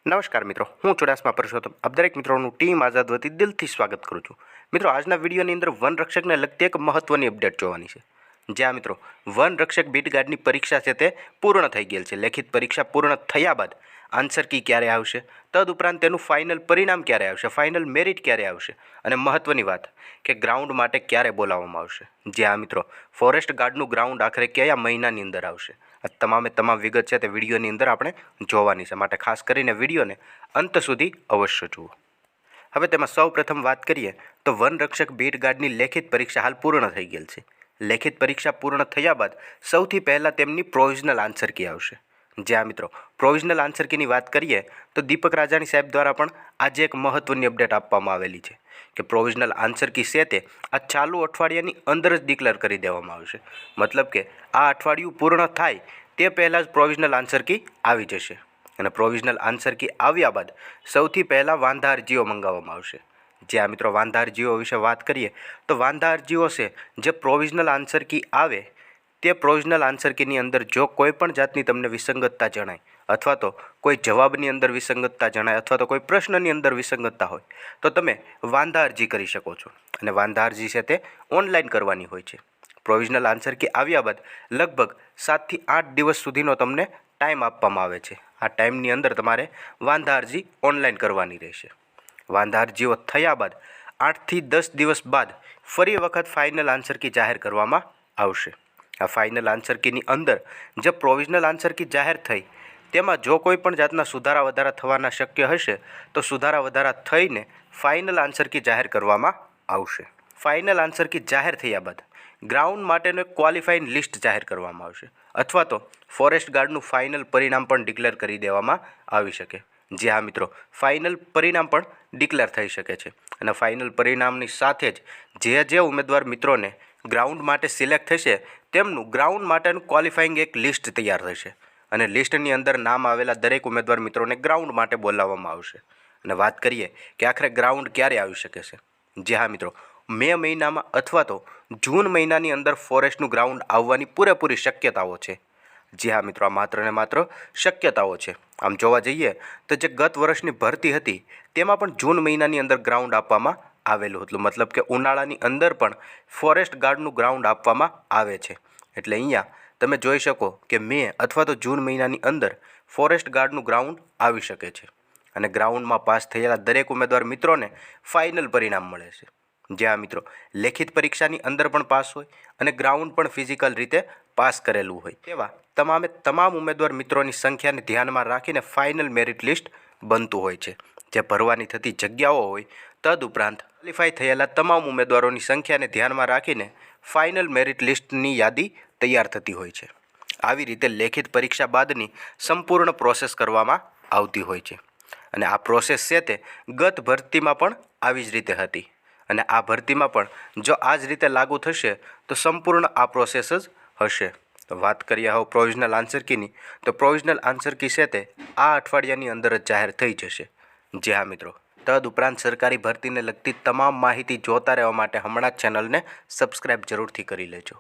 નમસ્કાર મિત્રો, હું ચુડાસમા પરસોત્તમ આપ દરેક મિત્રોનું ટીમ આઝાદ વતી દિલથી સ્વાગત કરું છું। મિત્રો, આજના વિડીયોની અંદર વનરક્ષકને લગતી એક મહત્વની અપડેટ જોવાની છે। જ્યાં મિત્રો વનરક્ષક બીટ ગાર્ડની પરીક્ષા છે તે પૂર્ણ થઈ ગયેલ છે। લેખિત પરીક્ષા પૂર્ણ થયા બાદ આન્સર કી ક્યારે આવશે, તદુપરાંત તેનું ફાઇનલ પરિણામ ક્યારે આવશે, ફાઇનલ મેરિટ ક્યારે આવશે, અને મહત્વની વાત કે ગ્રાઉન્ડ માટે ક્યારે બોલાવવામાં આવશે। જ્યાં મિત્રો ફોરેસ્ટ ગાર્ડનું ગ્રાઉન્ડ આખરે કયા મહિનાની અંદર આવશે, આ તમામ વિગત છે તે વિડીયોની અંદર આપણે જોવાની છે। માટે ખાસ કરીને વિડીયોને અંત સુધી અવશ્ય જુઓ। હવે તેમાં સૌપ્રથમ વાત કરીએ તો વનરક્ષક બીટ ગાર્ડની લેખિત પરીક્ષા હાલ પૂર્ણ થઈ ગયેલ છે। લેખિત પરીક્ષા પૂર્ણ થયા બાદ સૌથી પહેલાં તેમની પ્રોવિઝનલ આન્સર કી આવશે। જ્યાં મિત્રો પ્રોવિઝનલ આન્સર કીની વાત કરીએ તો દીપક રાજાણી સાહેબ દ્વારા પણ આજે એક મહત્વની અપડેટ આપવામાં આવેલી છે કે પ્રોવિઝનલ આન્સર કી છે તે આ ચાલુ અઠવાડિયાની અંદર જ ડિક્લેર કરી દેવામાં આવશે। મતલબ કે આ અઠવાડિયું પૂર્ણ થાય તે પહેલાં જ પ્રોવિઝનલ આન્સર કી આવી જશે, અને પ્રોવિઝનલ આન્સર કી આવ્યા બાદ સૌથી પહેલાં વાંધા અરજીઓ મંગાવવામાં આવશે। જ્યાં મિત્રો વાંધા અરજીઓ વિશે વાત કરીએ તો વાંધા અરજીઓ છે જે પ્રોવિઝનલ આન્સર કી આવે તે પ્રોવિઝનલ આન્સર કીની અંદર જો કોઈ પણ જાતની તમને વિસંગતતા જણાય, અથવા તો કોઈ જવાબની અંદર વિસંગતતા જણાય, અથવા તો કોઈ પ્રશ્નની અંદર વિસંગતતા હોય તો તમે વાંધા અરજી કરી શકો છો। અને વાંધા અરજી છે તે ઓનલાઈન કરવાની હોય છે। પ્રોવિઝનલ આન્સર કી આવ્યા બાદ લગભગ 7 થી 8 દિવસ સુધીનો તમને ટાઈમ આપવામાં આવે છે। આ ટાઈમની અંદર તમારે વાંધા અરજી ઓનલાઈન કરવાની રહેશે। વાંધા અરજીઓ થયા બાદ 8 થી 10 દિવસ બાદ ફરી વખત ફાઇનલ આન્સર કી જાહેર કરવામાં આવશે। આ ફાઇનલ આન્સર કીની અંદર જે પ્રોવિઝનલ આન્સર કી જાહેર થઈ તેમાં જો કોઈ પણ જાતના સુધારા વધારા થવાના શક્ય હશે તો સુધારા વધારા થઈને ફાઇનલ આન્સર કી જાહેર કરવામાં આવશે। ફાઇનલ આન્સર કી જાહેર થયા બાદ ગ્રાઉન્ડ માટેનું એક ક્વોલિફાઈંગ લિસ્ટ જાહેર કરવામાં આવશે, અથવા તો ફોરેસ્ટ ગાર્ડનું ફાઇનલ પરિણામ પણ ડિક્લેર કરી દેવામાં આવી શકે। જે હા મિત્રો ફાઇનલ પરિણામ પણ ડિક્લેર થઈ શકે છે, અને ફાઇનલ પરિણામની સાથે જ જે ઉમેદવાર મિત્રોને ગ્રાઉન્ડ માટે સિલેક્ટ થશે તેમનું ગ્રાઉન્ડ માટેનું ક્વોલિફાઈંગ એક લિસ્ટ તૈયાર થશે, અને લિસ્ટની અંદર નામ આવેલા દરેક ઉમેદવાર મિત્રોને ગ્રાઉન્ડ માટે બોલાવવામાં આવશે। અને વાત કરીએ કે આખરે ગ્રાઉન્ડ ક્યારે આવી શકે છે, જે હા મિત્રો મે મહિનામાં અથવા તો જૂન મહિનાની અંદર ફોરેસ્ટનું ગ્રાઉન્ડ આવવાની પૂરેપૂરી શક્યતાઓ છે। જે હા મિત્રો આ માત્ર ને માત્ર શક્યતાઓ છે। આમ જોવા જઈએ તો જે ગત વર્ષની ભરતી હતી તેમાં પણ જૂન મહિનાની અંદર ગ્રાઉન્ડ આપવામાં આવેલું હતું, મતલબ કે ઉનાળાની અંદર પણ ફોરેસ્ટ ગાર્ડનું ગ્રાઉન્ડ આપવામાં આવે છે। એટલે અહીંયા તમે જોઈ શકો કે મે અથવા તો જૂન મહિનાની અંદર ફોરેસ્ટ ગાર્ડનું ગ્રાઉન્ડ આવી શકે છે, અને ગ્રાઉન્ડમાં પાસ થયેલા દરેક ઉમેદવાર મિત્રોને ફાઇનલ પરિણામ મળે છે। જ્યાં મિત્રો લેખિત પરીક્ષાની અંદર પણ પાસ હોય અને ગ્રાઉન્ડ પણ ફિઝિકલ રીતે પાસ કરેલું હોય તેવા તમામ ઉમેદવાર મિત્રોની સંખ્યાને ધ્યાનમાં રાખીને ફાઇનલ મેરિટ લિસ્ટ બનતું હોય છે, જે ભરવાની થતી જગ્યાઓ હોય તદુપરાંત ક્વોલિફાય થયેલા તમામ ઉમેદવારોની સંખ્યાને ધ્યાનમાં રાખીને ફાઇનલ મેરિટ લિસ્ટની યાદી તૈયાર થતી હોય છે। આવી રીતે લેખિત પરીક્ષા બાદની સંપૂર્ણ પ્રોસેસ કરવામાં આવતી હોય છે, અને આ પ્રોસેસ છે તે ગત ભરતીમાં પણ આવી જ રીતે હતી, અને આ ભરતીમાં પણ જો આ જ રીતે લાગુ થશે તો સંપૂર્ણ આ પ્રોસેસ જ હશે। તો વાત કરીએ હવે પ્રોવિઝનલ આન્સર કીની, તો પ્રોવિઝનલ આન્સર કી છે તે આ અઠવાડિયાની અંદર જ જાહેર થઈ જશે। જે હા મિત્રો તદુપરાંત સરકારી ભરતીને લગતી તમામ માહિતી જોતા રહેવા માટે હમણાં જ ચેનલને સબસ્ક્રાઈબ જરૂરથી કરી લેજો।